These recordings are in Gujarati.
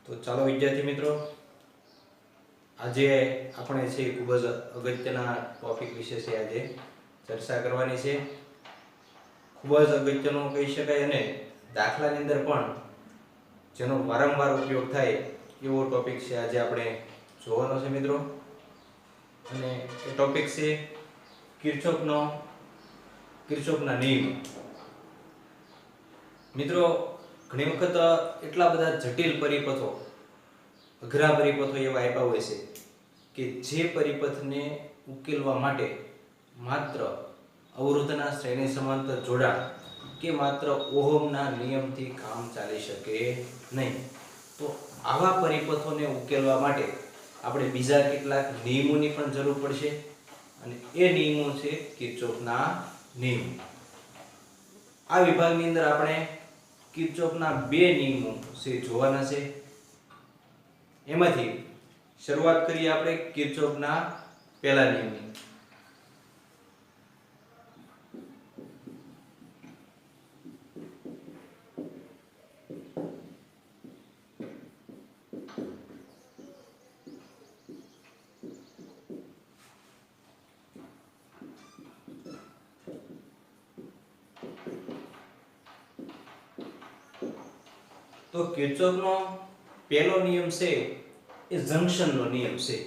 તો ચાલો વિદ્યાર્થી મિત્રો, આજે આપણે છે ખૂબ જ અગત્યના ટોપિક વિશે છે આજે ચર્ચા કરવાની છે. ખૂબ જ અગત્યનો કહી શકાય અને દાખલાની અંદર પણ જેનો વારંવાર ઉપયોગ થાય એવો ટોપિક છે આજે આપણે જોવાનો છે મિત્રો. અને એ ટોપિક છે કિર્ચોફના નિયમ. મિત્રો, ઘણી વખત એટલા બધા જટિલ પરિપથો, અઘરા પરિપથો એવા આપ્યા હોય છે કે જે પરિપથને ઉકેલવા માટે માત્ર અવરોધના શ્રેણી સમાંતર જોડાણ કે માત્ર ઓહમના નિયમથી કામ ચાલી શકે નહીં. તો આવા પરિપથોને ઉકેલવા માટે આપણે બીજા કેટલાક નિયમોની પણ જરૂર પડશે અને એ નિયમો છે કિર્ચોફના નિયમ. આ વિભાગની અંદર આપણે કિર્ચોફના બે નિયમો છે જોવાના છે. એમાંથી શરૂઆત કરીએ આપણે કિર્ચોફના પહેલા નિયમની. તો કિર્ચોફનો પહેલો નિયમ છે એ જંક્શનનો નિયમ છે.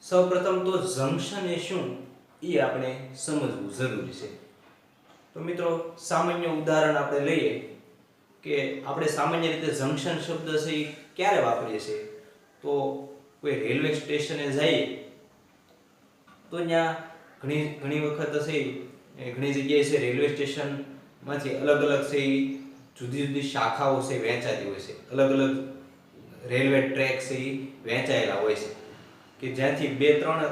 સૌપ્રથમ તો જંક્શન એ શું એ આપણે સમજવું જરૂરી છે. તો મિત્રો, સામાન્ય ઉદાહરણ આપણે લઈએ કે આપણે સામાન્ય રીતે જંક્શન શબ્દ છે એ ક્યારે વાપરીએ છીએ? તો કોઈ રેલવે સ્ટેશને જઈએ તો ત્યાં ઘણી વખત છે ઘણી જગ્યાએ છે રેલવે સ્ટેશનમાંથી અલગ અલગ છે જુદી જુદી શાખાઓ છે વહેંચાતી હોય છે. અલગ અલગ રેલવે ટ્રેક છે એ વહેંચાયેલા હોય છે કે જ્યાંથી બે ત્રણ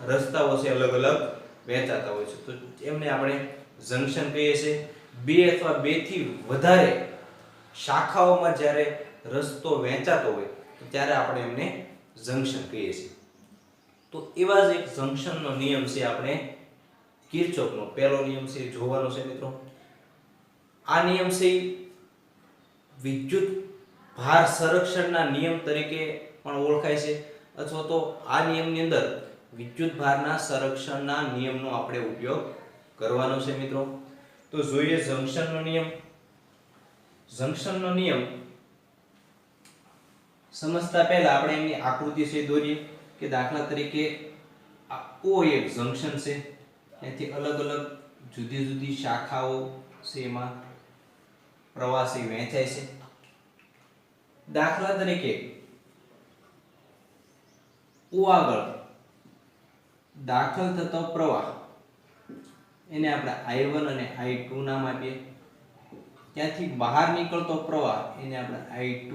રસ્તાઓ છે અલગ અલગ વહેંચાતા હોય છે. તો એમને આપણે જંક્શન કહીએ છીએ. બે અથવા બેથી વધારે શાખાઓમાં જ્યારે રસ્તો વહેંચાતો હોય તો ત્યારે આપણે એમને જંક્શન કહીએ છીએ. તો એવા જ એક જંક્શનનો નિયમ છે આપણે કિર્ચોફનો પહેલો નિયમ છે જોવાનો છે મિત્રો. આ નિયમ છે વિદ્યુત ભાર સંરક્ષણના નિયમ તરીકે પણ ઓળખાય છે, અથવા તો આ નિયમની અંદર વિદ્યુત ભારના સંરક્ષણના નિયમનો આપણે ઉપયોગ કરવાનો છે મિત્રો. તો જોઈએ જંક્શનનો નિયમ. જંક્શનનો નિયમ સમજતા પહેલા આપણે એની આકૃતિ છે દોરીએ કે દાખલા તરીકે ઓ એક જંક્શન છે, એથી અલગ અલગ જુદી જુદી શાખાઓ છે એમાં પ્રવાસી વહેંચાય છે. દાખલા તરીકે ઓ આગળ દાખલ થતો પ્રવાહ એને આપણે I1 અને I2 નામ આપીએ. ત્યાંથી બહાર નીકળતો પ્રવાહ એને આપણે I2,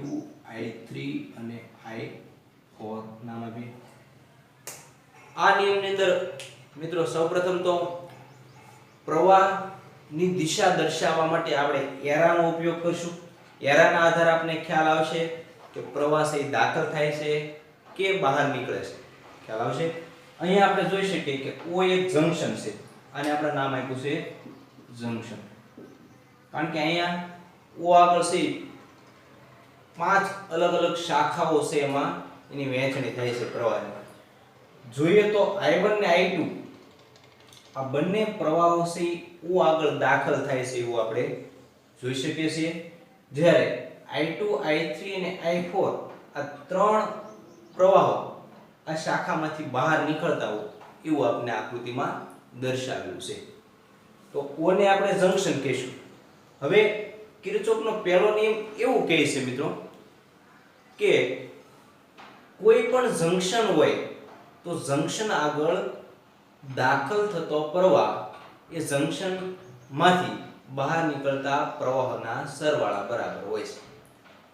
I3 અને I4 નામ આપીએ. આ નિયમની અંદર મિત્રો સૌપ્રથમ તો પ્રવાહની દિશા દર્શાવવા માટે આપણે એરાનો ઉપયોગ કરશું. એરાના આધારે આપણે ખ્યાલ આવશે કે પ્રવાહ છે દાખલ થાય છે કે બહાર નીકળે છે, ખ્યાલ આવશે. અહીંયા આપણે જોઈ શકીએ કે ઓ એક જંક્શન છે, આને આપણે નામ આપ્યું છે જંક્શન, કારણ કે અહીંયા ઓ આગળ છે 5 અલગ અલગ શાખાઓ છે, એમાં એની વહેંચણી થાય છે પ્રવાહની. જોઈએ તો I1 ને I2 આ બંને પ્રવાહો છે ઓ આગળ દાખલ થાય છે એવું આપણે જોઈ શકીએ છીએ. જ્યારે I2, I3 અને I4 આ ત્રણ પ્રવાહો આ શાખામાંથી બહાર નીકળતા હોય એવું આપણે આકૃતિમાં દર્શાવ્યું છે. તો ઓ ને આપણે જંક્શન કહીશું. હવે કિર્ચોફનો પહેલો નિયમ એવું કહે છે મિત્રો કે કોઈ પણ જંક્શન હોય તો જંક્શન આગળ દાખલ થતો પ્રવાહ એ જંક્શન માંથી બહાર નીકળતા પ્રવાહના સરવાળા બરાબર હોય છે,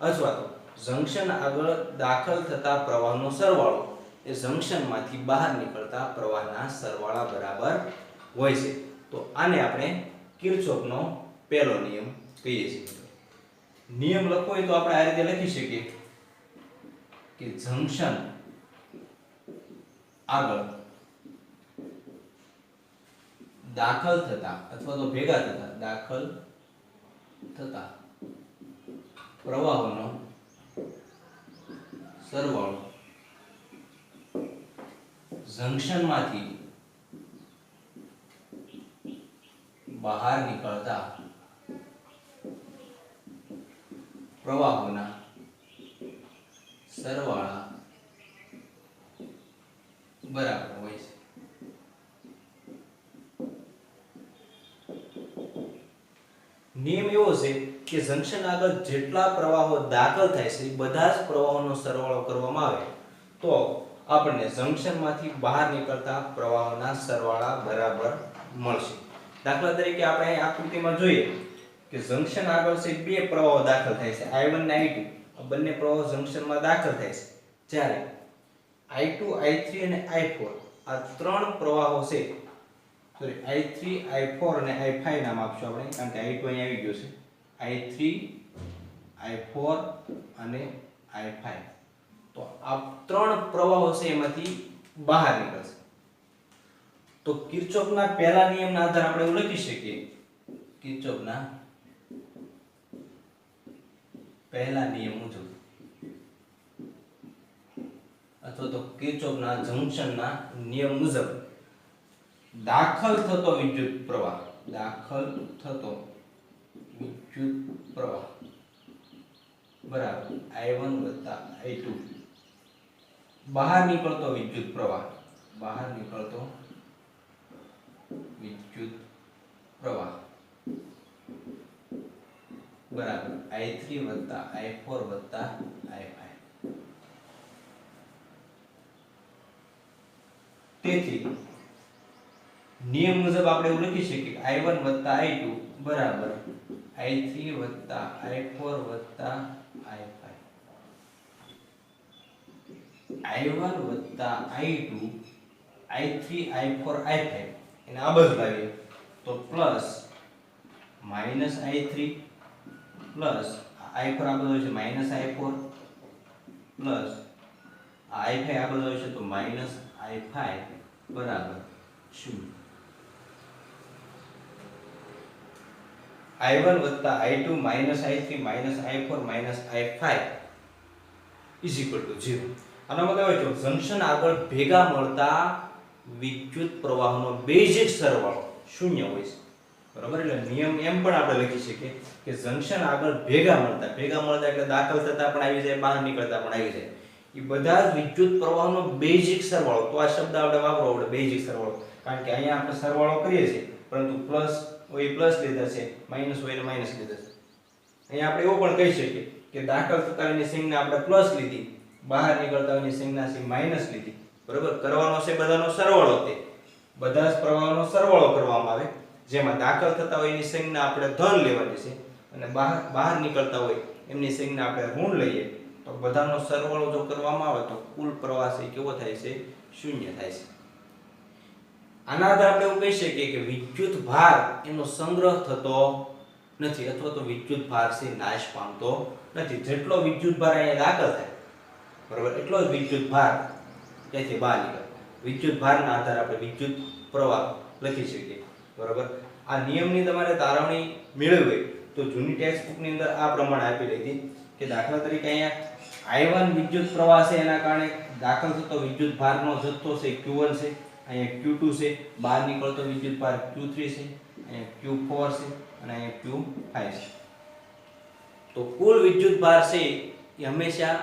અથવા તો જંક્શન આગળ દાખલ થતા પ્રવાહનો સરવાળો એ જંક્શન માંથી બહાર નીકળતા પ્રવાહના સરવાળા બરાબર હોય છે. તો આને આપણે કિર્ચોફનો પહેલો નિયમ કહીએ છીએ. નિયમ લખવો હોય તો આપણે આ રીતે લખી શકીએ કે જંક્શન આગળ દાખલ થતા અથવા તો ભેગા થતા દાખલ થતા પ્રવાહોનો સરવાળો જંક્શનમાંથી બહાર નીકળતા પ્રવાહોના સરવાળા બરાબર હોય છે. નિયમ એવો છે કે જંક્શન આગળ જેટલા પ્રવાહો દાખલ થાય છે એ બધા જ પ્રવાહોનો સરવાળો કરવામાં આવે તો આપણને જંક્શનમાંથી બહાર નીકળતા પ્રવાહોના સરવાળા બરાબર મળશે. દાખલા તરીકે આપણે અહીં આકૃતિમાં જોઈએ કે જંક્શન આગળ છે બે પ્રવાહો દાખલ થાય છે I1 અને I2. આ બંને પ્રવાહો જંક્શનમાં દાખલ થાય છે. જ્યારે I2, I3 અને I4 આ ત્રણ પ્રવાહો છે, સોરી I3, I4 અને I5 નામ આપશું આપણે કારણ કે I2 અહીં આવી ગયો છે. I3, I4 અને I5 તો આ ત્રણ પ્રવાહો છે એમાંથી બહાર નીકળશે. તો કિર્ચોફના પહેલા નિયમના આધારે આપણે એવું લખી શકીએ કિર્ચોફના પહેલા નિયમ મુજબ અથવા તો કિર્ચોફના જંક્શનના નિયમ મુજબ દાખલ થતો વિદ્યુત પ્રવાહ બરાબર I1 + I2 બહાર નીકળતો વિદ્યુત પ્રવાહ બરાબર I3 + I4 + I5. તેથી નિયમ મુજબ આપણે એવું લખી શકીએ કે I1 + I2 બરાબર I3 + I4 + I5. I1 + I2 I3 I4 I5 એને આ બાજુ લાવીએ તો plus minus I3 plus I4 આ બાજુ છે માઈનસ I4 પ્લસ I5 આ બાજુ છે તો માઈનસ I5 બરાબર 0. I1 + I2 minus I3 minus I4 minus I5 = 0. આનો મતલબ એ છે જંક્શન આગળ ભેગા મળતા વિદ્યુત પ્રવાહનો બેઝિક સરવાળો 0 હોય છે. બરાબર, એટલે નિયમ એમ પણ આપણે લખી શકીએ કે જંક્શન આગળ ભેગા મળતા એટલે દાખલ થતા પણ આવી જાય, બહાર નીકળતા પણ આવી જાય, એ બધા જ વિદ્યુત પ્રવાહનો બેઝિક સરવાળો. તો આ શબ્દ આપણે વાપરવો પડે બેઝિક સરવાળો, કારણ કે અહીંયા આપણે સરવાળો કરીએ છીએ પરંતુ પ્લસ હોય પ્લસ લીધા છે, માઈનસ હોય એટલે માઈનસ લીધા છે. અહીંયા આપણે એવું પણ કહી શકીએ કે દાખલ થતા એની સંજ્ઞા આપણે પ્લસ લીધી, બહાર નીકળતા એની સંજ્ઞા છે માઈનસ લીધી. બરાબર, કરવાનો છે બધાનો સરવાળો, તે બધા જ પ્રવાહોનો સરવાળો કરવામાં આવે, જેમાં દાખલ થતા હોય એની સંજ્ઞા આપણે ધન લેવાની છે અને બહાર નીકળતા હોય એમની સંજ્ઞા આપણે ઋણ લઈએ. તો બધાનો સરવાળો જો કરવામાં આવે તો કુલ પ્રવાહ છે કેવો થાય છે? 0 થાય છે. આના આધારે આપણે એવું કહી શકીએ કે વિદ્યુત ભાર એનો સંગ્રહ થતો નથી અથવા તો વિદ્યુત ભાર છે નાશ પામતો નથી. જેટલો વિદ્યુત ભાર અહીંયા દાખલ થાય બરાબર એટલો જ વિદ્યુત ભાર ત્યાંથી બહાર નીકળે. વિદ્યુત ભારના આધારે આપણે વિદ્યુત પ્રવાહ લખી શકીએ. બરાબર, આ નિયમની તમારે તારવણી મેળવવી તો જૂની ટેક્સ્ટ બુકની અંદર આ પ્રમાણે આપેલી હતી કે દાખલા તરીકે અહીંયા I1 વિદ્યુત પ્રવાહ છે, એના કારણે દાખલ થતો વિદ્યુત ભારનો જથ્થો છે Q1 છે, અહીંયા Q2 છે, બહાર નીકળતો વિદ્યુત ભાર Q3 છે, અહીંયા Q4 છે અને અહીંયા Q5 છે. તો કુલ વિદ્યુત ભાર છે એ હંમેશા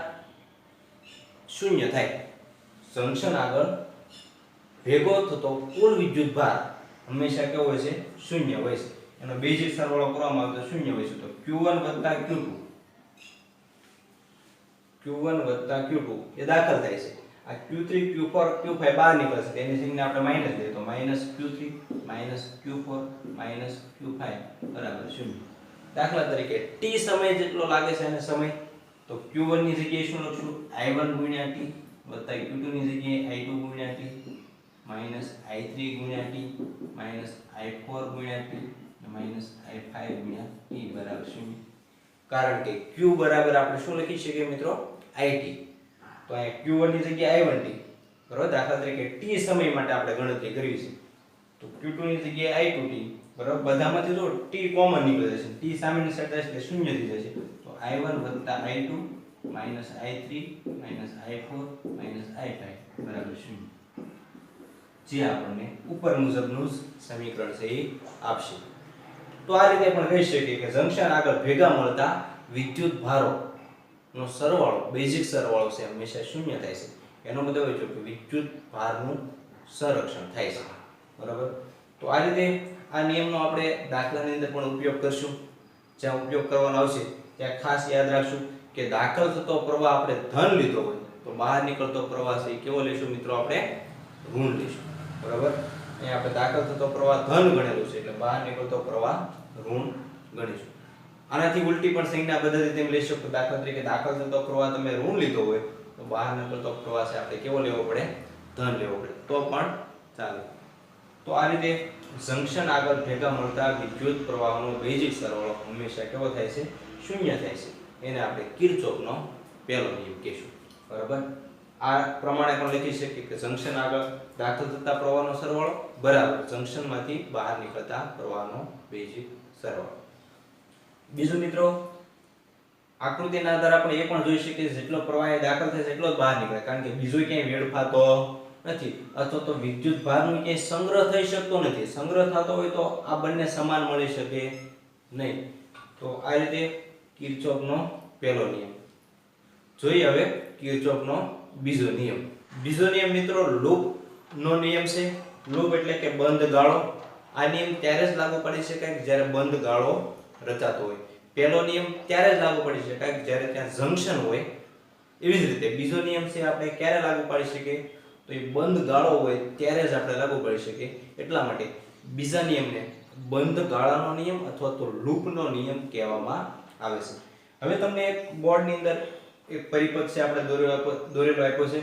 0 થાય. જંક્શન આગળ ભેગો થતો કુલ વિદ્યુત ભાર હંમેશા કેવો હોય છે? 0 હોય છે. એનો બેઝિક સરવાળો કરવામાં આવે તો 0 હોય છે. તો Q1 + Q2 એ દાખલ થાય છે. આ Q3 Q4 Q5 બહાર નીકળશે, તેની સંજ્ઞા આપણે માઈનસ લઈએ તો -Q3 -Q4 -Q5 બરાબર 0. દાખલા તરીકે t સમય જેટલો લાગે છે અને સમય, તો Q1 ની જગ્યાએ શું લખશું? I1 × t Q2 ની જગ્યાએ I2 × t -I3 × t -I4 × t -I5 × t બરાબર 0. કારણ કે Q બરાબર આપણે શું લખી શકીએ મિત્રો? IT. તો અહીંયા Q1 ની જગ્યાએ I1t બરાબર. દાખલા તરીકે t સમય માટે આપણે ગણતરી કરવી છે તો Q2 ની જગ્યાએ I2t બરાબર. બધામાંથી જો t કોમન નીકળે છે, t સામેની સાઈડ જશે એટલે 0 થઈ જશે. તો I1 + I2 -i3 -i4 -i5 બરાબર 0, જે આપણને ઉપર મુજબનું જ સમીકરણ છે એ આપશે. તો આ રીતે પણ કહી શકીએ કે જંકશન આગળ ભેગા મળતા વિદ્યુત ભારો નો સરવાળો, બેઝિક સરવાળો છે હંમેશા શૂન્ય થાય છે. એનો મતલબ એ છે કે વિદ્યુત ભારનું સંરક્ષણ થાય છે. બરાબર. તો આ રીતે આ નિયમનો આપણે દાખલાની અંદર પણ ઉપયોગ કરશું. જ્યાં ઉપયોગ કરવાનો આવશે ત્યાં ખાસ યાદ રાખશું કે દાખલ થતો પ્રવાહ આપણે ધન લીધો હોય તો બહાર નીકળતો પ્રવાહ છે એ કેવો લેશું મિત્રો? આપણે ઋણ લેશું. બરાબર. અહીંયા આપણે દાખલ થતો પ્રવાહ ધન ગણેલું છે એટલે બહાર નીકળતો પ્રવાહ ઋણ ગણીશું. આનાથી ઉલટી પણ સંજ્ઞા પદ્ધતિ તેમ લઈ શકો. દાખલા તરીકે દાખલ થતો પ્રવાહ તમે ઋણ લીધો હોય તો બહાર નીકળતો પ્રવાહ છે આપણે કેવો લેવો પડે? ધન લેવો પડે, તો પણ ચાલે. તો આ રીતે જંકશન આગળ ભેગા મળતા વિદ્યુત પ્રવાહનો બેઝિક સરવાળો હંમેશા કેવો થાય છે? શૂન્ય થાય છે. એને આપણે કિર્ચોફનો પહેલો નિયમ કહીશું. બરાબર. આ પ્રમાણે પણ લખી શકીએ કે જંકશન આગળ દાખલ થતા પ્રવાહનો સરવાળો બરાબર જંકશનમાંથી બહાર નીકળતા પ્રવાહનો બેઝિક સરવાળો. બીજું મિત્રો, આકૃતિના આધારે આપણે એ પણ જોઈ શકીએ જેટલો પ્રવાહ દાખલ થાય છે એટલો જ બહાર નીકળે, કારણ કે બીજો ક્યાંય વેડફાતો નથી અથવા તો વિદ્યુત ભારનો ક્યાંય સંગ્રહ થઈ શકતો નથી. સંગ્રહ થતો હોય તો આ બંને સમાન મળી શકે નહીં. તો આ રીતે કિર્ચોફનો પહેલો નિયમ. જોઈએ હવે કિર્ચોફનો બીજો નિયમ. બીજો નિયમ મિત્રો લૂપનો નિયમ છે. લૂપ એટલે કે બંધ ગાળો. આ નિયમ ત્યારે જ લાગુ પડી શકાય જ્યારે બંધ ગાળો રચાતો હોય. પહેલો નિયમ ત્યારે જ લાગુ પડી શકાય જ્યારે ત્યાં જંકશન હોય. એવી જ રીતે બીજો નિયમ છે આપણે ક્યારે લાગુ પાડી શકીએ? તો એ બંધ ગાળો હોય ત્યારે જ આપણે લાગુ પાડી શકીએ. એટલા માટે બીજા નિયમને બંધ ગાળાનો નિયમ અથવા તો લૂપનો નિયમ કહેવામાં આવે છે. હવે તમને એક બોર્ડની અંદર એક પરિપથ છે આપણે દોરેલો આપ્યો છે.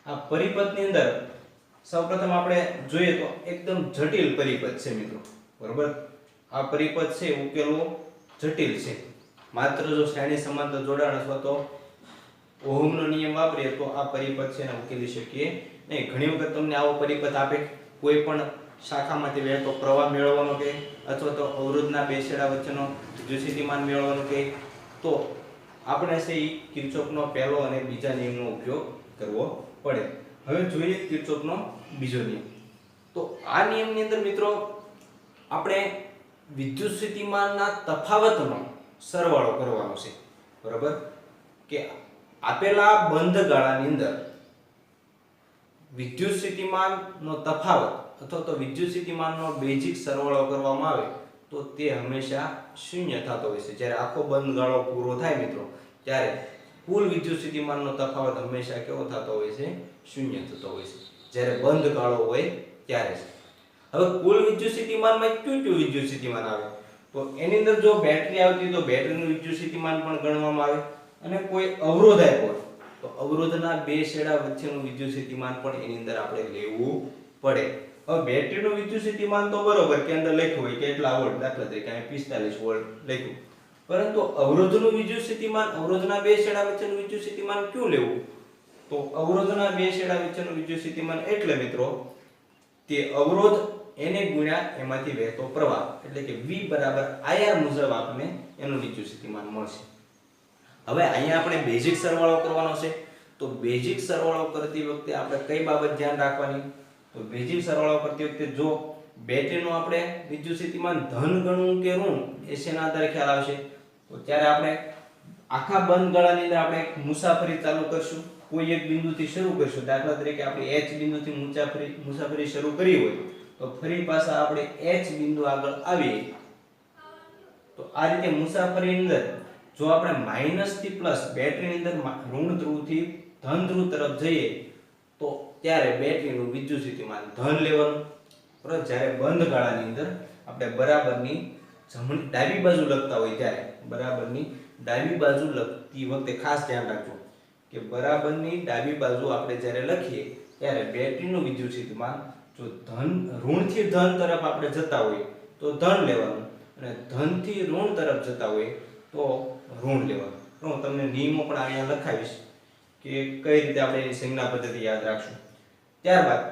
આ પરિપથની અંદર સૌપ્રથમ આપણે જોઈએ તો એકદમ જટિલ પરિપથ છે મિત્રો. બરોબર. આ પરિપથ છે ઉકેલવો જટિલ છે. માત્ર જો શ્રેણી સમાંતર જોડાણ અથવા તો ઓહમનો નિયમ વાપરીએ તો આ પરિપથ છે ને ઉકેલી શકીએ નહીં. ઘણી વખત તમને આવો પરિપથ આપે, કોઈ પણ શાખામાંથી વહેતો પ્રવાહ મેળવવાનો કે અથવા તો અવરોધના બે છેડા વચ્ચેનો વિદ્યુતસ્થિતિમાન મેળવવાનો કે તો આપણે છે એ કિર્ચોફનો પહેલો અને બીજા નિયમનો ઉપયોગ કરવો પડે. હવે જોઈએ કિર્ચોફનો બીજો નિયમ. તો આ નિયમની અંદર મિત્રો આપણે વિદ્યુતસ્થિતિમાનના તફાવતનો સરવાળો કરવાનો છે. બરાબર. કે આપેલા બંધ ગાળાની અંદર વિદ્યુતસ્થિતિમાનનો તફાવત અથવા તો વિદ્યુતસ્થિતિમાનનો બેઝિક સરવાળો કરવામાં આવે તો તે હંમેશા શૂન્ય થતો હોય છે. જ્યારે આખો બંધ ગાળો પૂરો થાય મિત્રો ત્યારે કુલ વિદ્યુતસ્થિતિમાનનો તફાવત હંમેશા કેવો થતો હોય છે? શૂન્ય થતો હોય છે. જ્યારે બંધ ગાળો હોય ત્યારે. હવે કુલ વિદ્યુતસ્થિતિમાનમાં કયું વિદ્યુતસ્થિતિમાન આવે? તો એની અંદર જો બેટરી આવતી તો બેટરીનું વિદ્યુતસ્થિતિમાન પણ ગણવામાં આવે અને કોઈ અવરોધ આપ્યો તો અવરોધના બે છેડા વચ્ચેનું વિદ્યુતસ્થિતિમાન પણ એની અંદર આપણે લેવું પડે. હવે બેટરીનું વિદ્યુતસ્થિતિમાન તો બરોબર કે અંદર લખ્યું હોય કે એટલા વોલ્ટ, દાખલા તરીકે અહીં 45 વોલ્ટ લખ્યું, પરંતુ અવરોધનું વિદ્યુતસ્થિતિમાન, અવરોધના બે છેડા વચ્ચેનું વિદ્યુતસ્થિતિમાન ક્યું લેવું? તો અવરોધના બે છેડા વચ્ચેનું વિદ્યુતસ્થિતિમાન એટલે મિત્રો તે અવરોધ એને ગુણ્યા એમાંથી વહેતો પ્રવાહ એટલે કે V બરાબર IR મુજબ આપણને એનું વિદ્યુતસ્થિતિમાન મળશે. હવે અહીંયા આપણે બેઝિક સરવાળો કરવાનો છે. તો બેઝિક સરવાળો કરતી વખતે આપણે કઈ બાબત ધ્યાન રાખવાની? તો બેઝિક સરવાળો કરતી વખતે જો બેટરીનું આપણે વિદ્યુતસ્થિતિમાન ધન ગણવું કે ઋણ એ શેના આધારે ખ્યાલ આવશે? તો ત્યારે આપણે આખા બંધ ગાળાની અંદર આપણે મુસાફરી ચાલુ કરશું. કોઈ એક બિંદુથી શરૂ કરશું. દાખલા તરીકે આપણે H બિંદુથી મુસાફરી શરૂ કરી હોય તો ફરી પાછા આપણે H બિંદુ આગળ આવીએ તો આ રીતે મુસાફરીની અંદર જો આપણે માઈનસ થી પ્લસ બેટરીની અંદર ઋણ ધ્રુવથી ધન ધ્રુવ તરફ જઈએ તો ત્યારે બેટરીનું વિદ્યુતસ્થિતિમાન ધન લેવાનું. બરાબર. જ્યારે બંધ ગાળાની અંદર આપણે બરાબરની જમણી ડાબી બાજુ લખતા હોય ત્યારે બરાબરની ડાબી બાજુ લખતી વખતે ખાસ ધ્યાન રાખજો કે બરાબરની ડાબી બાજુ આપણે જ્યારે લખીએ ત્યારે બેટરીનું વિદ્યુતસ્થિતિમાન જો ઋણથી ધન તરફ આપણે જતા હોઈએ તો ધન લેવાનું અને ધનથી ઋણ તરફ જતા હોઈએ તો ઋણ લેવાનું. હું તમને નિયમો પણ અહીંયા લખાવીશ કે કઈ રીતે આપણે એની સંજ્ઞા પદ્ધતિ યાદ રાખશું. ત્યારબાદ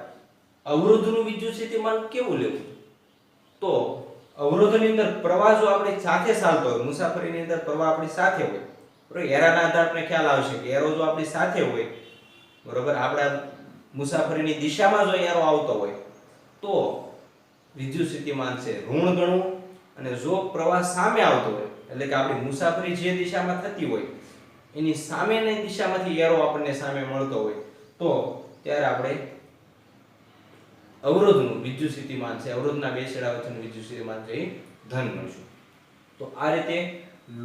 અવરોધનું વિદ્યુતસ્થિતિમાન કેવું લેવું? તો અવરોધની અંદર પ્રવાહ જો આપણી સાથે ચાલતો હોય, મુસાફરીની અંદર પ્રવાહ આપણી સાથે હોય, બરોબર એરાના આધારે આપણે ખ્યાલ આવશે કે એરો જો આપણી સાથે હોય બરોબર આપણા મુસાફરીની દિશામાં જો એરો આવતો હોય તો વિદ્યુત સ્થિતિમાન છે ઋણ ગણવું અને જો પ્રવાહ સામે આવતો હોય એટલે કે આપણી મુસાફરી જે દિશામાં થતી હોય એની સામેની દિશામાંથી એરો આપણને સામે મળતો હોય તો ત્યારે આપણે અવરોધનું વિદ્યુત સ્થિતિમાન છે અવરોધના બે છેડા વચ્ચેનું વિદ્યુત સ્થિતિમાન છે એ ધન ગણશું. તો આ રીતે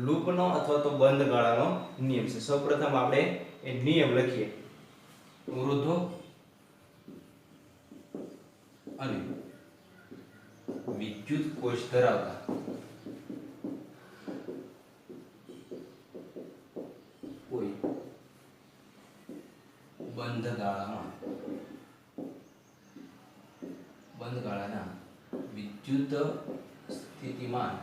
લૂપનો અથવા તો બંધ ગાળાનો નિયમ છે. સૌપ્રથમ આપણે એ નિયમ લખીએ. અવરોધો અને વિદ્યુત કોષ ધરાવતા કોઈ બંધ ગાળાના વિદ્યુત સ્થિતિમાન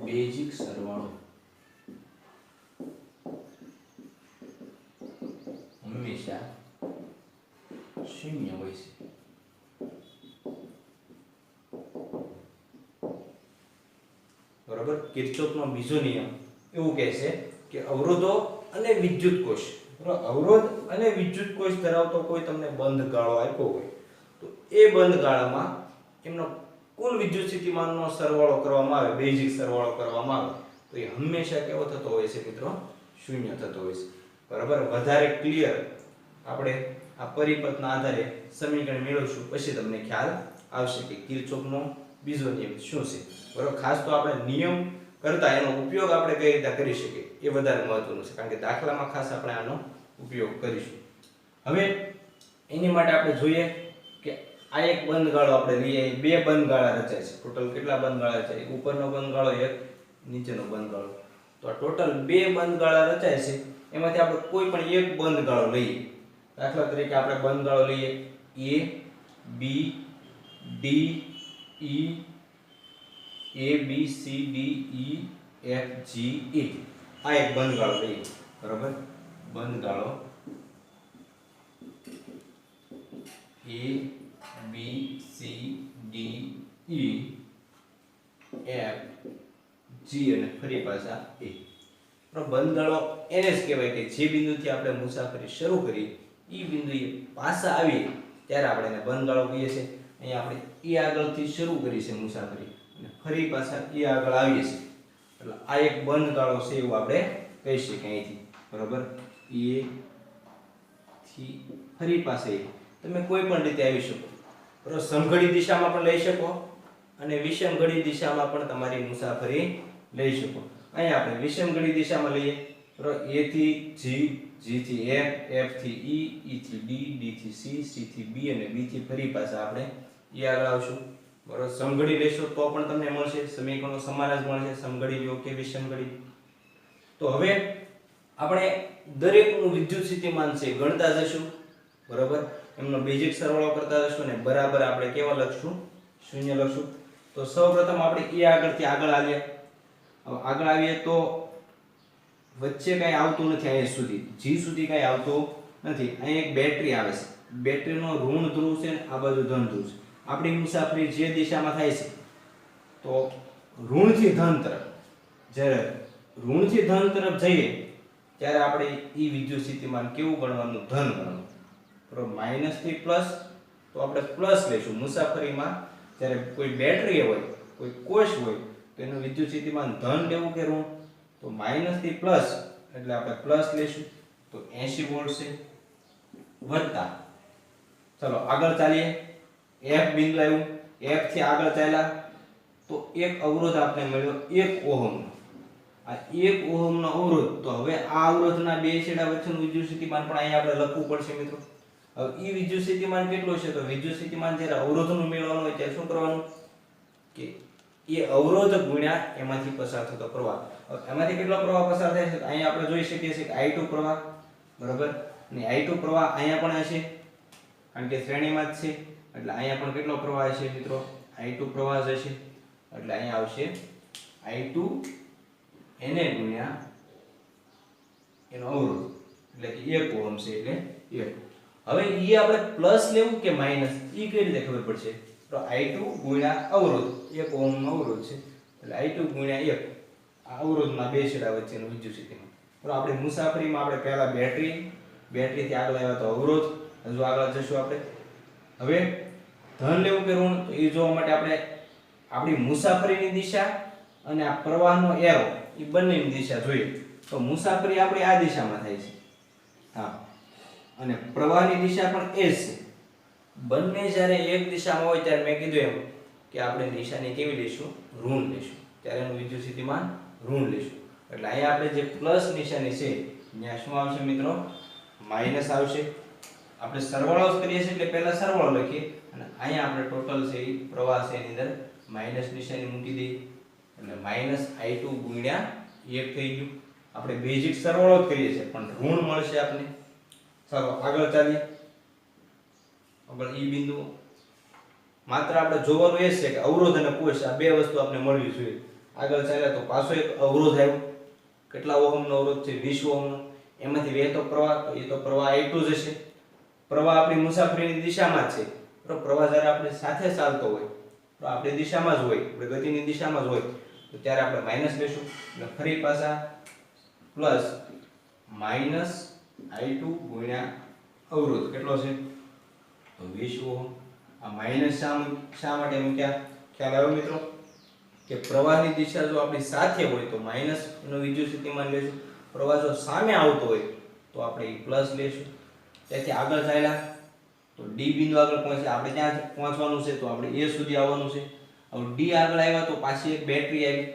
બેઝિક સરવાળો હંમેશા શૂન્ય હોય છે. બરોબર કિર્ચોફનો બીજો નિયમ એવું કહે છે કે અવરોધો અને વિદ્યુત કોષ અવરોધ અને વિદ્યુત કોષ ધરાવતો કોઈ તમને બંધ ગાળો આપ્યો હોય તો એ બંધ ગાળામાં એમનો કુલ વિદ્યુત સ્થિતિમાનનો સરવાળો કરવામાં આવે બેઝિક સરવાળો કરવામાં આવે તો એ હંમેશા કેવો થતો હોય છે મિત્રો શૂન્ય થતો હોય છે. બરાબર વધારે ક્લિયર આપણે આ પરિપથના આધારે સમીકરણ મેળવશું પછી તમને ખ્યાલ આવશે કે કિર્ચોફનો બીજો નિયમ શું છે. બરાબર ખાસ તો આપણે નિયમ કરતા એનો ઉપયોગ આપણે કઈ રીતે કરી શકીએ એ વધારે મહત્વનું છે કારણ કે દાખલામાં ખાસ આપણે આનો ઉપયોગ કરીશું. હવે એની માટે આપણે જોઈએ કે આ એક બંધ ગાળો આપણે લઈએ બે બંધ ગાળા રચાય છે. ટોટલ કેટલા બંધ ગાળા રચાય ઉપરનો બંધ ગાળો એક નીચેનો બંધ ગાળો તો આ ટોટલ બે બંધ ગાળા રચાય છે એમાંથી આપણે કોઈ પણ એક બંધ ગાળો લઈએ. દાખલા તરીકે આપણે બંધ ગાળો લઈએ A B D E A B C D E F G A આ એક બંધ ગાળો લઈએ. બરાબર બંધ ગાળો A B C D E F G અને ફરી પાછા A. બંધ ગાળો એને જ કહેવાય કે જે બિંદુથી આપણે મુસાફરી શરૂ કરી એ બિંદુએ પાછા આવીએ ત્યારે આપણે એને બંધ ગાળો કહીએ છીએ. અહીંયા આપણે એ આગળથી શરૂ કરી છે મુસાફરી અને ફરી પાછા એ આગળ આવીએ છીએ એટલે આ એક બંધ ગાળો છે એવું આપણે કહી શકીએ અહીંથી. બરાબર એ થી ફરી પાસે તમે કોઈ પણ રીતે આવી શકો. બરાબર સમઘડી દિશામાં પણ લઈ શકો અને વિષમઘડી દિશામાં પણ તમારી મુસાફરી લઈ શકો. અહીંયા આપણે વિષમઘડી દિશામાં લઈએ. બરાબર A થી G G થી F F થી E E થી D D થી C C થી B અને B થી ફરી પાછા આપણે E આગળ આવશું. બરાબર સમઘડી લેશો તો પણ તમને મળશે સમીકરણો સમાન જ મળશે સમઘડી લો કે વિષમઘડી. તો હવે આપણે દરેકનું વિદ્યુત સ્થિતિમાન છે ગણતા જશું. બરાબર એમનો બેઝિક સરવાળો કરતા જશું ને બરાબર આપણે કેવા લખશું શૂન્ય લખશું. તો સૌપ્રથમ આપણે E આગળથી આગળ આવીએ. હવે આગળ આવીએ તો વચ્ચે કઈ આવતું નથી અહીંયા સુધી G સુધી કઈ આવતું નથી. અહીં એક બેટરી આવે છે બેટરીનો ઋણ ધ્રુવ છે આ બાજુ ધન ધ્રુવ છે. આપણી મુસાફરી જે દિશામાં થાય છે તો ઋણથી ધન તરફ જ્યારે ઋણથી ધન તરફ જઈએ ત્યારે આપણે ઈ વિદ્યુત સ્થિતિમાન કેવું ગણવાનું ધન ગણવાનું. બરોબર માઈનસ થી પ્લસ તો આપણે પ્લસ લઈશું. મુસાફરીમાં જ્યારે કોઈ બેટરી હોય કોઈ કોષ હોય તો એનું વિદ્યુત સ્થિતિમાન ધન લેવું કે ઋણ તો માઈનસ થી પ્લસ એટલે આપણે પ્લસ લઈશું તો 80 વોલ્ટ છે વત્તા ચલો આગળ ચાલીએ F બિંદુ આવ્યું F થી આગળ ચાલ્યા તો એક અવરોધ આપણે મળ્યો 1 ઓહમ. આ 1 ઓહમ નો અવરોધ તો હવે આ અવરોધના બે છેડા વચ્ચેનું વિદ્યુત સ્થિતિમાન પણ અહીંયા આપણે લખવું પડશે મિત્રો. હવે ઈ વિદ્યુત સ્થિતિમાન કેટલું છે તો વિદ્યુત સ્થિતિમાન જ્યારે અવરોધનું મેળવવાનું હોય ત્યારે શું કરવાનું કે એ અવરોધ ગુણ્યા એમાંથી પસાર થતો પ્રવાહ. એમાંથી કેટલો પ્રવાહ પસાર થાય છે અહીંયા આપણે જોઈ શકીએ છીએ કે I2 પ્રવાહ. બરાબર અને I2 પ્રવાહ અહીંયા પણ હશે કારણ કે શ્રેણીમાં જ છે એટલે અહીંયા પણ કેટલો પ્રવાહ હશે મિત્રો I2 પ્રવાહ હશે એટલે અહીંયા આવશે I2 એને ગુણ્યા એનો અવરોધ એટલે કે 1 ઓહમ છે એટલે 1. હવે ઈ આપણે પ્લસ લેવું કે માઈનસ ઈ કઈ રીતે ખબર પડશે તો I2 ગુણ્યા અવરોધ 1 ઓહમ નો અવરોધ છે એટલે I2 ગુણ્યા 1 આ અવરોધના બે છેડા વચ્ચેનું વિદ્યુત સ્થિતિમાન. તો આપણી મુસાફરીમાં આપણે પહેલા બેટરીથી આગળ આવ્યા તો અવરોધ, હજુ આગળ જશું આપણે. હવે ધન લેવું કે ઋણ, તો એ જોવા માટે આપણે આપણી મુસાફરીની દિશા અને આ પ્રવાહનો એરો એ બંનેની દિશા જોઈએ. તો મુસાફરી આપણી આ દિશામાં થાય છે, હા, અને પ્રવાહની દિશા પણ એ જ છે. બંને જ્યારે એક દિશામાં હોય ત્યારે મેં કીધું એમ કે આપણે નિશાની કેવી લઈશું? ઋણ લઈશું. ત્યારે એનું વિદ્યુત સ્થિતિમાન ઋણ લઈશું. એટલે અહીંયા આપણે જે પ્લસ નિશાની છે ત્યાં શું આવશે મિત્રો? માઈનસ આવશે. આપણે સરવાળો જ કરીએ છીએ એટલે પહેલા સરવાળો લખીએ અને અહીંયા આપણે ટોટલ છે એ પ્રવાહ છે એની અંદર માઈનસ નિશાની મૂકી દઈએ. એટલે માઈનસ I2 ગુણ્યા 1 થઈ ગયું. આપણે બેઝિક સરવાળો જ કરીએ છીએ પણ ઋણ મળશે આપણને. ચાલો આગળ ચાલીએ. આગળ ઈ બિંદુ માત્ર આપણે જોવાનું એ છે કે અવરોધ અને કોષ આ બે વસ્તુ આપણે મળવી જોઈએ. આગળ ચાલ્યા તો પાછો એક અવરોધ આવ્યો. કેટલા ઓહમનો અવરોધ છે? 20 ઓહમનો. એમાંથી વહેતો પ્રવાહ, તો એ તો પ્રવાહ I2 જ હશે. પ્રવાહ આપણી મુસાફરીની દિશામાં જ છે. તો પ્રવાહ જ્યારે આપણે સાથે ચાલતો હોય તો આપણી દિશામાં જ હોય, આપણે ગતિની દિશામાં જ હોય, તો ત્યારે આપણે માઈનસ લેશું. એટલે ફરી પાછા પ્લસ માઈનસ I2 ગુણ્યા અવરોધ કેટલો છે? તો 20 ઓહમ. આ માઈનસ શા માટે મૂક્યા? ખ્યાલ આવ્યો મિત્રો? કે પ્રવાહની દિશા જો આપણી સાથે હોય તો માઈનસ એનો વિદ્યુત સ્થિતિમાન લેશું. પ્રવાહ જો સામે આવતો હોય તો આપણે પ્લસ લેશું. ત્યાંથી આગળ ચાલ્યા તો ડી બિંદુ આગળ પહોંચ્યા. આપણે ક્યાં પહોંચવાનું છે? તો આપણે એ સુધી આવવાનું છે. હવે ડી આગળ આવ્યા તો પાછી એક બેટરી આવી.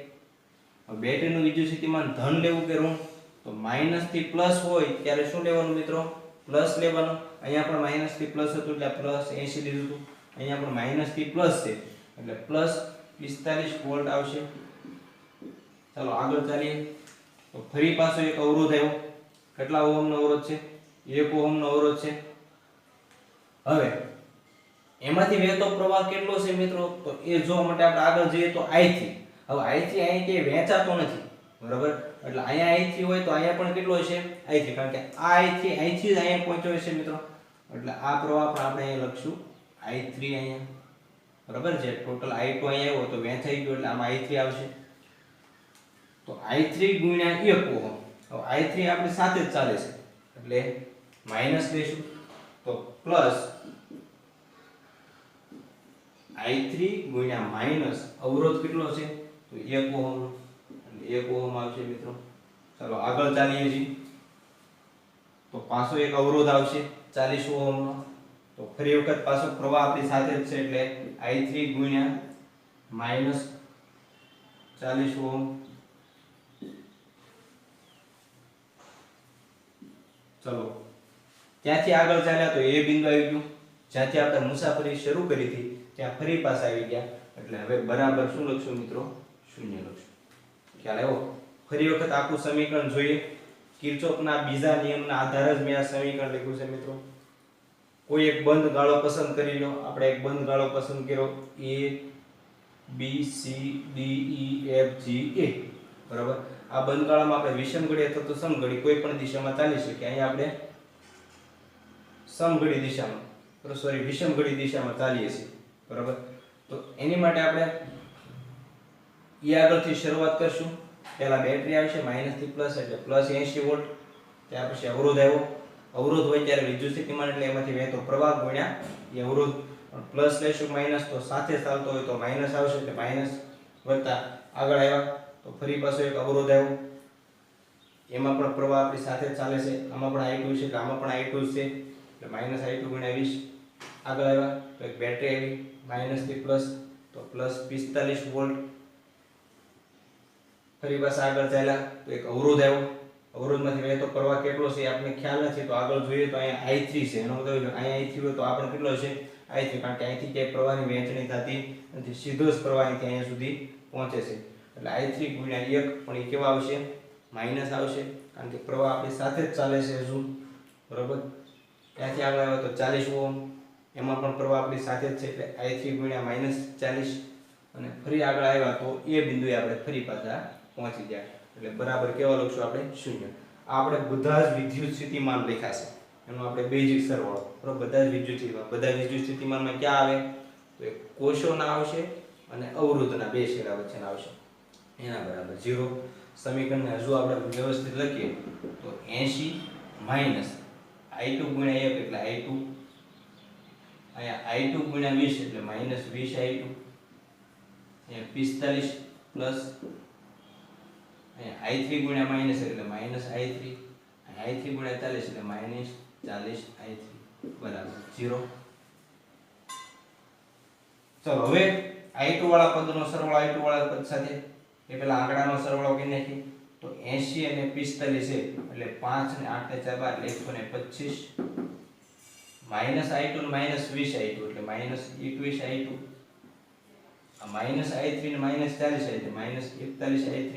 હવે બેટરીનું વિદ્યુત સ્થિતિમાન ધન લેવું કે ઋણ? તો માઈનસ થી પ્લસ હોય ત્યારે શું લેવાનું મિત્રો? પ્લસ લેવાનું. અહીંયા પણ માઈનસ થી પ્લસ હતું એટલે પ્લસ 80 લીધું હતું. અહીંયા પણ માઈનસ થી પ્લસ છે એટલે પ્લસ 45 વોલ્ટ આવશે. ચાલો આગળ ચાલીએ તો ફરી પાછો એક અવરોધ આવ્યો. કેટલા ઓહમનો અવરોધ છે? 1 ઓહમનો અવરોધ છે. હવે એમાંથી વહેતો પ્રવાહ કેટલો છે મિત્રો? તો એ જોવા માટે આપણે આગળ જઈએ તો I3. હવે I3 અહીં કે વહેંચાતો નથી, બરાબર? એટલે અહીંયા I3 હોય તો અહીંયા પણ કેટલો હશે? I3, કારણ કે આ I3 અહીંથી જ અહીંયા પહોંચ્યો હશે મિત્રો. એટલે આ પ્રવાહ પણ આપણે અહીંયા લખશું I3 અહીંયા, બરાબર? જે ટોટલ I2 અહીંયા આવ્યો તો વહેંચાઈ ગયો એટલે આમાં I3 આવશે. તો I3 ગુણ્યા 1 ઓહમ. હવે I3 આપણી સાથે જ ચાલે છે એટલે માઈનસ લેશું. તો પ્લસ I3 ગુણ્યા માઈનસ અવરોધ કેટલો છે? તો 1 ઓહમ. 1 ઓહમ આવશે મિત્રો. ચાલો આગળ ચાલીએ છીએ તો પાછો એક અવરોધ આવશે 40 ઓહમનો. તો ફરી વખત પાછો પ્રવાહ આપણી સાથે જ છે એટલે I3 ગુણ્યા માઈનસ 40 ઓહમ. ચલો ત્યાંથી આગળ ચાલ્યા તો એ બિંદુ આવી ગયું જ્યાંથી આપણે મુસાફરી શરૂ કરી હતી ત્યાં ફરી પાછા આવી ગયા. એટલે હવે બરાબર શું લખશું મિત્રો? 0 લખશું. ખ્યાલ આવ્યો? ફરી વખત આખું સમીકરણ જોઈએ. કિર્ચોફના બીજા નિયમના આધારે જ મેં આ સમીકરણ લખ્યું છે મિત્રો. કોઈ એક બંધ ગાળો પસંદ કરી લો. આપણે એક બંધ ગાળો પસંદ કર્યો A B C D E F G A, બરાબર? આ બંધ ગાળામાં આપણે વિષમઘડી અથવા તો સમઘડી કોઈ પણ દિશામાં ચાલી શકીએ. અહીંયા આપણે સમઘડી દિશામાં વિષમઘડી દિશામાં ચાલીએ છીએ, બરાબર? તો એની માટે આપણે E આગળથી શરૂઆત કરશું. પહેલા બેટરી આવશે માઈનસ થી પ્લસ એટલે પ્લસ 80 વોલ્ટ. ત્યાર પછી અવરોધ આવ્યો. અવરોધ હોય ત્યારે વિદ્યુત સ્થિતિમાન એટલે એમાંથી વહેતો પ્રવાહ ગુણ્યા એ અવરોધ. પ્લસ લેશું માઈનસ તો સાથે ચાલતો હોય તો માઈનસ આવશે એટલે માઈનસ વત્તા આગળ આવ્યા તો ફરી પાછો એક અવરોધ આવ્યો. એમાં પણ પ્રવાહ આપણી સાથે ચાલે છે. આમાં પણ I2 છે એટલે આમાં પણ I2 છે એટલે માઈનસ I2 ગુણ્યા 20. આગળ આવ્યા તો એક બેટરી આવી માઈનસ થી પ્લસ તો પ્લસ 45 વોલ્ટ. ફરી પાછા આગળ ચાલ્યા તો એક અવરોધ આવ્યો. અવરોધમાંથી વહેતો પ્રવાહ કેટલો છે આપણે ખ્યાલ નથી તો આગળ જોઈએ તો અહીંયા I3 છે. એનો મતલબ અહીંયા I3 હોય તો આ પણ કેટલો છે? I3, કારણ કે અહીંથી ક્યાંય પ્રવાહની વહેંચણી થતી નથી, સીધો જ પ્રવાહ અહીંથી અહીંયા સુધી પહોંચે છે. એટલે I3 ગુણ્યા 1 પણ એ કેવા આવશે? માઈનસ આવશે, કારણ કે પ્રવાહ આપણી સાથે જ ચાલે છે હજુ, બરાબર? ત્યાંથી આગળ આવ્યો તો 40 ઓહમ. એમાં પણ પ્રવાહ આપણી સાથે જ છે એટલે I3 ગુણ્યા માઈનસ 40. અને ફરી આગળ આવ્યા તો એ બિંદુએ આપણે ફરી પાછા પહોંચી ગયા એટલે બરાબર કેવા લખશું આપણે? 0. આ આપણે બધા જ વિદ્યુત સ્થિતિમાન લખ્યા છે. એનો આપણે બેઝિક સરવાળો, બરાબર? બધા જ વિદ્યુત સ્થિતિમાનમાં ક્યાં આવે? તો એક કોષોના આવશે અને અવરોધના બે છેડા વચ્ચેના આવશે. એના બરાબર 0. સમીકરણને હજુ આપણે વ્યવસ્થિત લખીએ તો 80 માઈનસ i2 ગુણ્યા 1 એટલે i2, અહીંયા i2 ગુણ્યા 20 એટલે માઈનસ 20 i2, અહીંયા 45 પ્લસ અહીંયા i3 ગુણ્યા માઈનસ એટલે માઈનસ i3, i3 ગુણ્યા 40 એટલે માઈનસ 40 i3 બરાબર 0. ચલો હવે i2 વાળા પદનો સરવાળો i2 વાળા પદ સાથે એ પેલા આંકડાનો સરવાળો કરી નાખીએ તો 80 અને 45 એટલે 5 અને 8 ને 4 એટલે 125 માઈનસ i2 ને માઈનસ 20 i2 એટલે માઈનસ 21 i2, આ માઈનસ i3 ને માઈનસ 40 એટલે માઈનસ 41 i3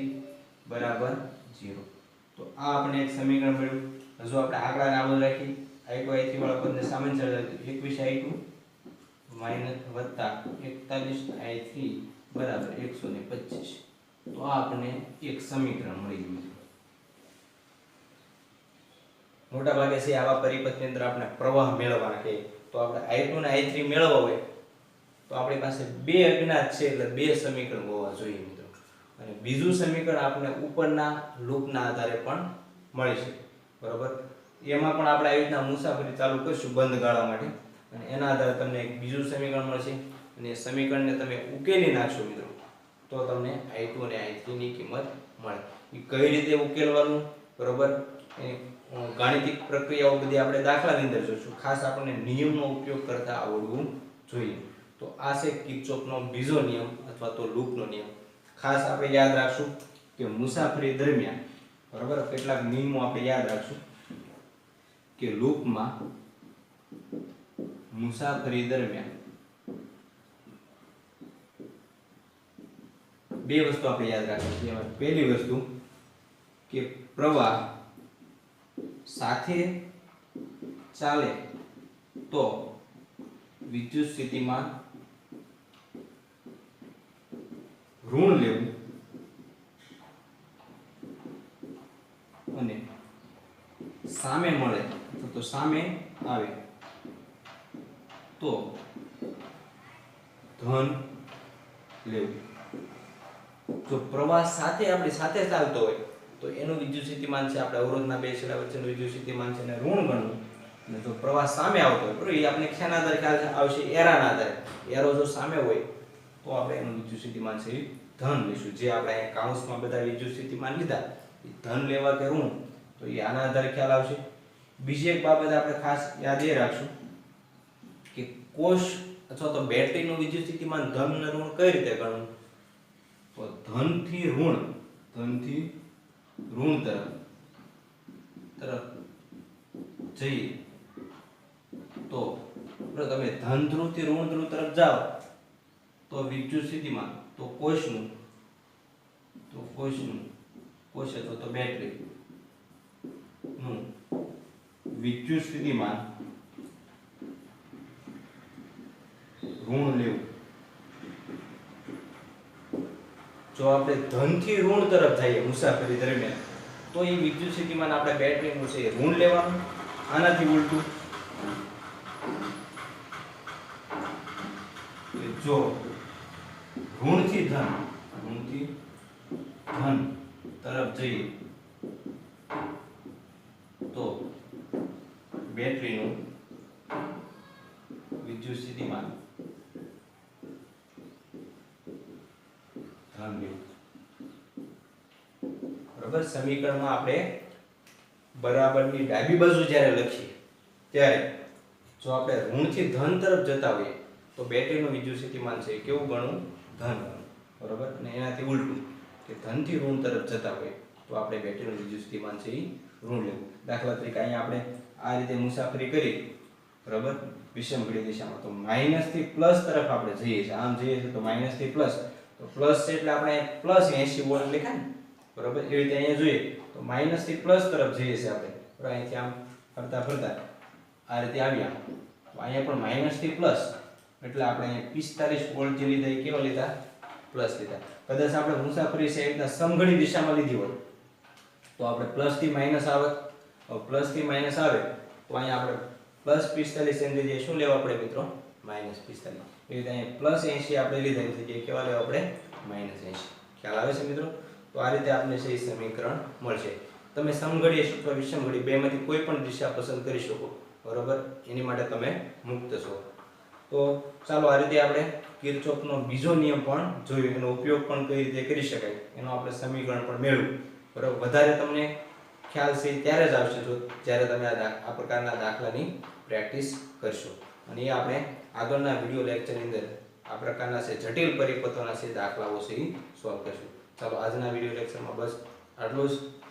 બરાબર 0. તો આ આપણે એક સમીકરણ મળ્યું. હજુ આપણે આંકડાને આગળ રાખી i2 i3 વાળા પદને સામાન્ય સરળ 21 i2 માઈનસ વત્તા 41 i3 બરાબર 125. તો આ આપણને એક સમીકરણ મળી ગયું. મોટા ભાગે છે આવા પરિપથની અંદર આપણે પ્રવાહ મેળવવાના છે. તો આપણે i2 અને i3 મેળવવા હોય તો આપણી પાસે બે અજ્ઞાત છે એટલે બે સમીકરણ હોવા જોઈએ મિત્રો. અને બીજું સમીકરણ આપણે ઉપરના લૂપના આધારે પણ મળી શકે. બરોબર, એમાં પણ આપણે આવી રીતના મુસાફરી ચાલુ કરીશું બંધ ગાળા માટે અને એના આધારે તમને એક બીજું સમીકરણ મળશે અને એ સમીકરણને તમે ઉકેલી નાખશો મિત્રો તો તમને i2 અને i3 ની કિંમત મળે. એ કઈ રીતે ઉકેલવાનું, બરોબર, એ ગાણિતિક પ્રક્રિયાઓ બધી આપણે દાખલાની અંદર જોઈશું. ખાસ આપણને નિયમનો ઉપયોગ કરતા આવડવું જોઈએ. તો આ છે કિર્ચોફનો બીજો નિયમ અથવા તો લૂપનો નિયમ. ખાસ આપણે યાદ રાખશું કે મુસાફરી દરમિયાન, બરોબર, કેટલાક નિયમો આપણે યાદ રાખશું કે લૂપમાં મુસાફરી દરમિયાન બે વસ્તુ આપણે યાદ રાખવી છે. પહેલી વસ્તુ કે પ્રવાહ સાથે ચાલે તો વિદ્યુત સ્થિતિમાન ઋણ લેવું અને સામે મળે તો સામે આવે તો ધન લેવું. જો પ્રવાહ સાથે આપણી સાથે ચાલતો હોય તો એનું વિદ્યુત સ્થિતિમાન છે આપણે અવરોધના બે છેડા વચ્ચેનું વિદ્યુત સ્થિતિમાન છે એને ઋણ ગણવું. અને જો પ્રવાહ સામે આવતો હોય, બરોબર, એ આપણે શેના આધારે ખ્યાલ આવશે? એરાના આધારે. એરો જો સામે હોય તો આપણે એનું વિદ્યુત સ્થિતિમાન છે એ ધન લઈશું. જે આપણે અહીંયા કાઉન્સમાં બધા વિદ્યુત સ્થિતિમાન લીધા એ ધન લેવા કે ઋણ તો એ આના આધારે ખ્યાલ આવશે. બીજી એક બાબત આપણે ખાસ યાદ એ રાખશું કે કોષ અથવા તો બેટરીનું વિદ્યુત સ્થિતિમાન ધન અને ઋણ કઈ રીતે ગણવું? તો ધનથી ઋણ તરફ જઈએ તો તમે ધન ધ્રુવથી ઋણ ધ્રુવ તરફ જાઓ તો વિદ્યુત સ્થિતિમાન તો કોષનું કોષ અથવા તો બેટરી નું વિદ્યુત સ્થિતિમાન ઋણ લેવું. જો આપણે ધનથી ઋણ તરફ જઈએ મુસાફરી દરમિયાન તો એ વિદ્યુત સ્થિતિમાન આપણે બેટરીનું છે ઋણ લેવાનું. આનાથી ઉલટું જો ઋણથી ધન તરફ જઈએ તો બેટરીનું વિદ્યુત સ્થિતિમાન ધન લેવું. બરાબર, સમીકરણમાં આપણે બરાબરની ડાબી બાજુ જ્યારે લખીએ ત્યારે જો આપણે ઋણથી ધન તરફ જતા હોઈએ તો બેટરીનું વિદ્યુત સ્થિતિમાન છે કેવું ગણવું? ધન ગણવું. બરાબર, અને એનાથી ઉલટું કે ધનથી ઋણ તરફ જતા હોય તો આપણે બેટરીનું વિદ્યુત સ્થિતિમાન છે એ ઋણ લેવું. દાખલા તરીકે અહીંયા આપણે આ રીતે મુસાફરી કરી, બરાબર, વિષમ ઘડી દિશામાં તો માઈનસ થી પ્લસ તરફ આપણે જઈએ છીએ. આમ જઈએ છીએ તો માઈનસ થી પ્લસ, તો પ્લસ છે એટલે આપણે પ્લસ 80 વોલ્ટ લખાય ને, બરાબર. એ રીતે અહીંયા જોઈએ તો માઈનસ થી પ્લસ તરફ જઈએ છીએ આપણે, બરાબર. અહીંથી આમ ફરતા આ રીતે આવ્યા તો અહીંયા પણ માઈનસ થી પ્લસ એટલે આપણે અહીંયા 45 વોલ્ટ જે લીધા એ કેવા લીધા? પ્લસ લીધા. કદાચ આપણે મુસાફરી છે એકદમ સમઘડી દિશામાં લીધી હોય તો આપણે પ્લસ થી માઈનસ આવત. પ્લસ થી માઈનસ આવે તો અહીંયા આપણે પ્લસ 45 એની જગ્યાએ શું લેવા પડે મિત્રો? માઈનસ 45. એ રીતે અહીંયા પ્લસ 80 આપણે લીધા એ જગ્યાએ કેવા લેવા પડે? માઈનસ 80. ખ્યાલ આવે છે મિત્રો? તો આ રીતે આપણે છે એ સમીકરણ મળશે. તમે સમઘડીય અથવા વિષમઘડીય બેમાંથી કોઈ પણ દિશા પસંદ કરી શકો, બરોબર? એની માટે તમે મુક્ત છો. તો ચાલો આ રીતે આપણે કિર્ચોફનો બીજો નિયમ પણ જોયું, એનો ઉપયોગ પણ કઈ રીતે કરી શકાય, એનો આપણે સમીકરણ પણ મેળવ્યું, બરોબર? વધારે તમને ખ્યાલ છે ત્યારે જ આવશે જો જ્યારે તમે આ પ્રકારના દાખલાની પ્રેક્ટિસ કરશો. અને એ આપણે આગળના વિડીયો લેક્ચરની અંદર આ પ્રકારના છે જટિલ પરિપથોના છે દાખલાઓ છે એ સોલ્વ કરશું. ચાલો આજના વિડીયો લેક્ચરમાં બસ આટલું જ.